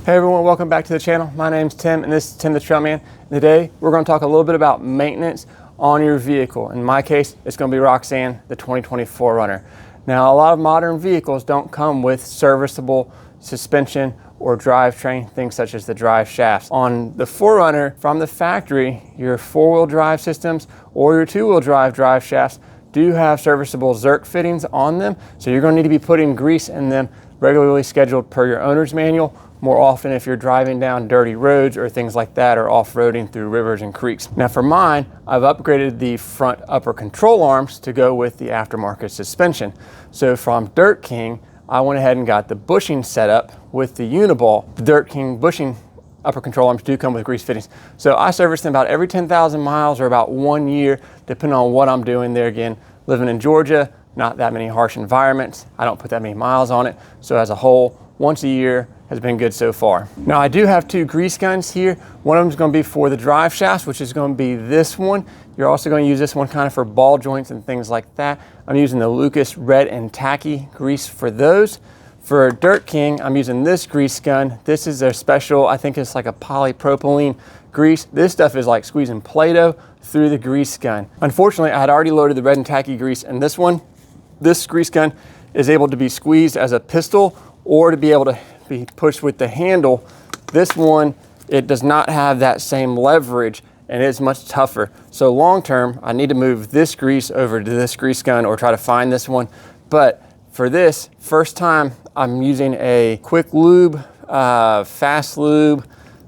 Hey everyone, welcome back to the channel. My name's Tim and this is Tim the Trailman. Today we're going to talk a little bit about maintenance on your vehicle. In my case, it's going to be Roxanne, the 2020 4Runner. Now a lot of modern vehicles don't come with serviceable suspension or drivetrain, things such as the drive shafts. On the 4Runner from the factory, your 4-wheel drive systems or your 2-wheel drive shafts do have serviceable Zerk fittings on them. So you're going to need to be putting grease in them regularly scheduled per your owner's manual, more often if you're driving down dirty roads or things like that, or off-roading through rivers and creeks. Now for mine, I've upgraded the front upper control arms to go with the aftermarket suspension. So from Dirt King, I went ahead and got the bushing set up with the Uniball. The Dirt King bushing upper control arms do come with grease fittings. So I service them about every 10,000 miles or about 1 year, depending on what I'm doing there. Again, living in Georgia, not that many harsh environments. I don't put that many miles on it. So as a whole, once a year has been good so far. Now I do have 2 grease guns here. One of them is going to be for the drive shafts, which is going to be this one. You're also going to use this one kind of for ball joints and things like that. I'm using the Lucas Red and Tacky grease for those. For Dirt King, I'm using this grease gun. This is their special, I think it's like a polypropylene grease. This stuff is like squeezing Play-Doh through the grease gun. Unfortunately, I had already loaded the Red and Tacky grease, and this grease gun is able to be squeezed as a pistol or to be able to be pushed with the handle. This one, it does not have that same leverage and it's much tougher. So long term, I need to move this grease over to this grease gun or try to find this one. But for this first time, I'm using a quick lube, fast lube,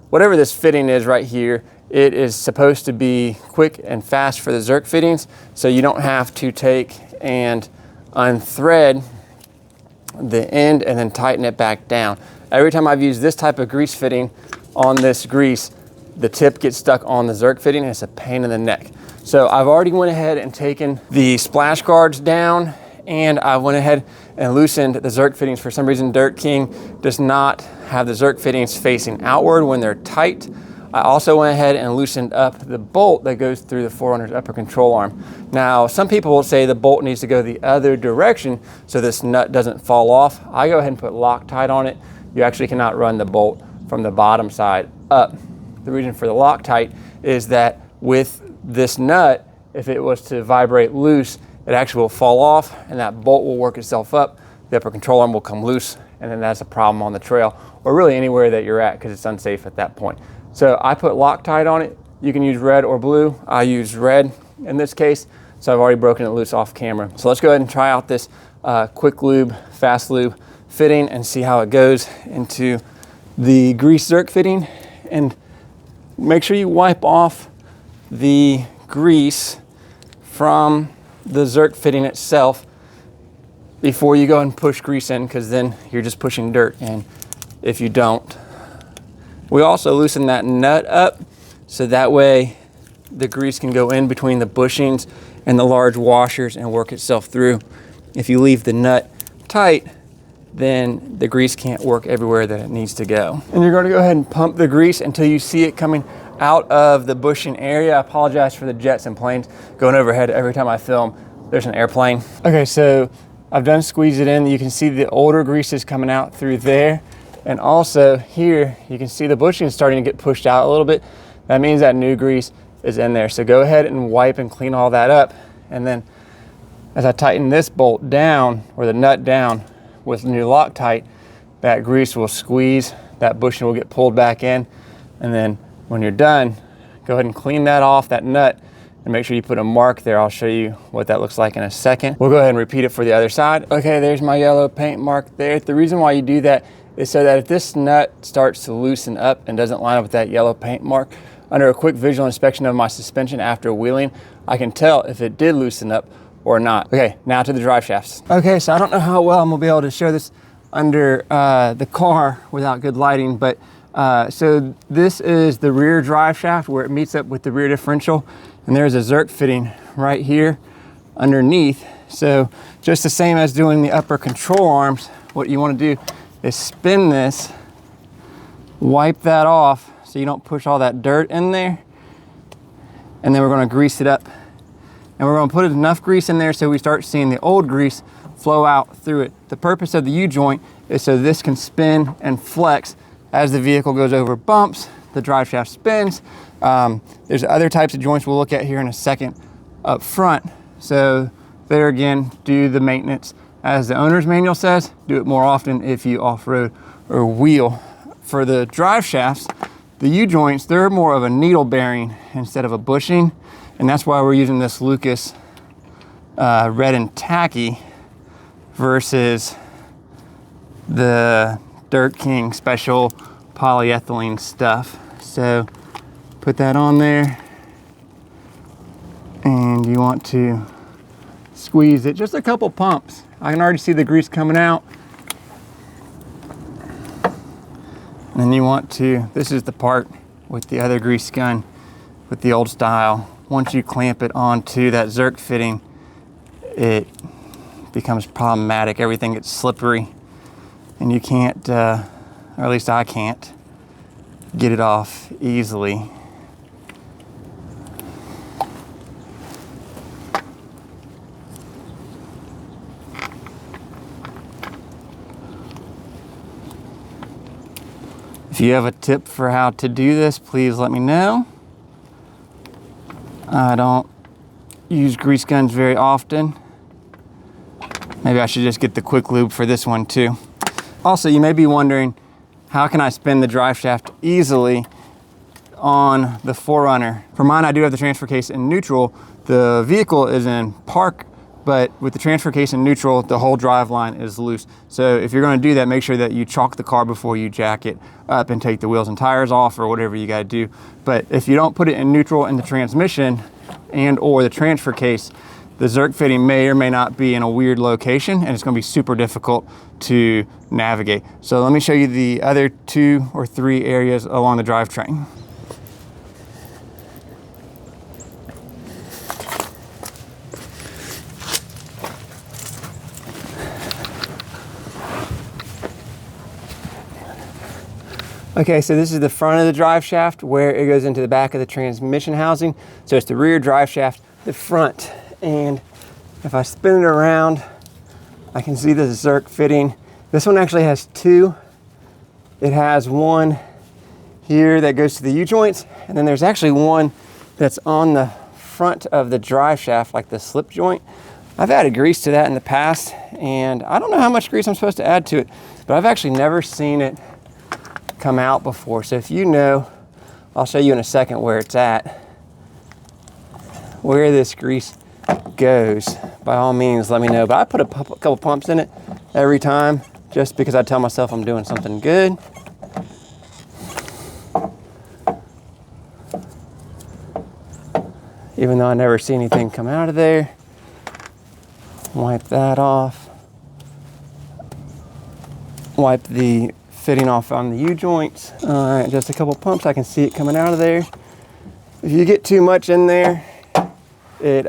whatever this fitting is right here. It is supposed to be quick and fast for the Zerk fittings, so you don't have to take and unthread the end and then tighten it back down. Every time I've used this type of grease fitting on this grease, the tip gets stuck on the Zerk fitting and it's a pain in the neck. So I've already went ahead and taken the splash guards down, and I went ahead and loosened the Zerk fittings. For some reason, Dirt King does not have the Zerk fittings facing outward when they're tight. I also went ahead and loosened up the bolt that goes through the 4Runner's upper control arm. Now, some people will say the bolt needs to go the other direction so this nut doesn't fall off. I go ahead and put Loctite on it. You actually cannot run the bolt from the bottom side up. The reason for the Loctite is that with this nut, if it was to vibrate loose, it actually will fall off and that bolt will work itself up. The upper control arm will come loose, and then that's a problem on the trail or really anywhere that you're at because it's unsafe at that point. So I put Loctite on it. You can use red or blue. I use red in this case, so I've already broken it loose off camera. So let's go ahead and try out this quick lube, fast lube fitting and see how it goes into the grease Zerk fitting. And make sure you wipe off the grease from the Zerk fitting itself before you go and push grease in, because then you're just pushing dirt in if you don't. We also loosen that nut up so that way the grease can go in between the bushings and the large washers and work itself through. If you leave the nut tight, then the grease can't work everywhere that it needs to go. And you're going to go ahead and pump the grease until you see it coming out of the bushing area. I apologize for the jets and planes going overhead every time I film. There's an airplane. Okay, so I've done squeeze it in. You can see the older greases coming out through there. And also here, you can see the bushing is starting to get pushed out a little bit. That means that new grease is in there. So go ahead and wipe and clean all that up. And then as I tighten this bolt down, or the nut down with new Loctite, that grease will squeeze, that bushing will get pulled back in. And then when you're done, go ahead and clean that off, that nut, and make sure you put a mark there. I'll show you what that looks like in a second. We'll go ahead and repeat it for the other side. Okay, there's my yellow paint mark there. The reason why you do that is so that if this nut starts to loosen up and doesn't line up with that yellow paint mark, under a quick visual inspection of my suspension after wheeling, I can tell if it did loosen up or not. Okay, now to the drive shafts. Okay, so I don't know how well I'm gonna be able to show this under the car without good lighting, but so this is the rear drive shaft where it meets up with the rear differential, and there's a Zerk fitting right here underneath. So just the same as doing the upper control arms, what you want to do is spin this, wipe that off so you don't push all that dirt in there, and then we're going to grease it up. And we're going to put enough grease in there so we start seeing the old grease flow out through it. The purpose of the U-joint is so this can spin and flex as the vehicle goes over bumps, the drive shaft spins. There's other types of joints we'll look at here in a second up front. So there again, do the maintenance as the owner's manual says. Do it more often if you off-road or wheel. For the drive shafts, the U-joints, they're more of a needle bearing instead of a bushing, and that's why we're using this Lucas red and tacky versus the Dirt King special polyethylene stuff. So put that on there, and you want to squeeze it just a couple pumps. I can already see the grease coming out. And then you want to, this is the part with the other grease gun with the old style. Once you clamp it onto that Zerk fitting, it becomes problematic. Everything gets slippery and you can't, or at least I can't, get it off easily. If you have a tip for how to do this, please let me know. I don't use grease guns very often. Maybe I should just get the quick lube for this one too. Also, you may be wondering, how can I spin the drive shaft easily on the 4Runner? For mine, I do have the transfer case in neutral. The vehicle is in park, but with the transfer case in neutral, the whole drive line is loose. So if you're gonna do that, make sure that you chalk the car before you jack it up and take the wheels and tires off or whatever you gotta do. But if you don't put it in neutral in the transmission and or the transfer case, the Zerk fitting may or may not be in a weird location, and it's gonna be super difficult to navigate. So let me show you the other 2 or 3 areas along the drivetrain. Okay, so this is the front of the drive shaft where it goes into the back of the transmission housing. So it's the rear drive shaft, the front. And if I spin it around, I can see the Zerk fitting. This one actually has 2. It has one here that goes to the U-joints, and then there's actually one that's on the front of the drive shaft, like the slip joint. I've added grease to that in the past, and I don't know how much grease I'm supposed to add to it, but I've actually never seen it come out before. So if you know, I'll show you in a second where it's at, where this grease goes. By all means, let me know. But I put a couple pumps in it every time just because I tell myself I'm doing something good. Even though I never see anything come out of there. Wipe that off. Wipe the fitting off on the U-joints. All right, just a couple pumps. I can see it coming out of there. If you get too much in there, it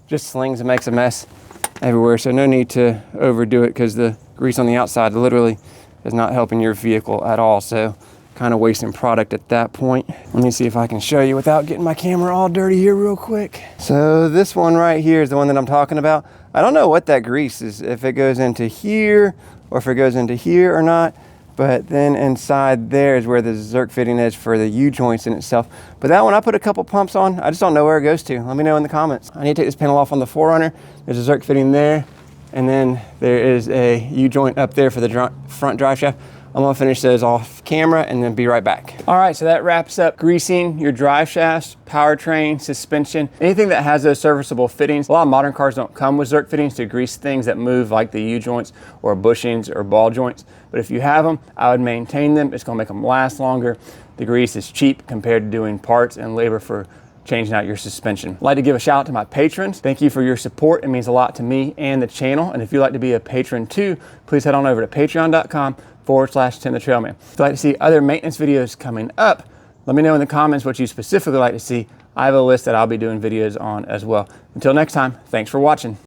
just slings and makes a mess everywhere. So no need to overdo it because the grease on the outside literally is not helping your vehicle at all. So kind of wasting product at that point. Let me see if I can show you without getting my camera all dirty here real quick. So this one right here is the one that I'm talking about. I don't know what that grease is, if it goes into here or if it goes into here or not. But then inside there is where the Zerk fitting is for the U-joints in itself. But that one I put a couple pumps on. I just don't know where it goes to. Let me know in the comments. I need to take this panel off on the 4Runner. There's a Zerk fitting there. And then there is a U-joint up there for the front drive shaft. I'm gonna finish those off camera and then be right back. All right, so that wraps up greasing your drive shafts, powertrain, suspension, anything that has those serviceable fittings. A lot of modern cars don't come with Zerk fittings to grease things that move like the U-joints or bushings or ball joints. But if you have them, I would maintain them. It's gonna make them last longer. The grease is cheap compared to doing parts and labor for changing out your suspension. I'd like to give a shout out to my patrons. Thank you for your support. It means a lot to me and the channel. And if you'd like to be a patron too, please head on over to patreon.com/Tim the Trailman. If you'd like to see other maintenance videos coming up, let me know in the comments what you specifically like to see. I have a list that I'll be doing videos on as well. Until next time, thanks for watching.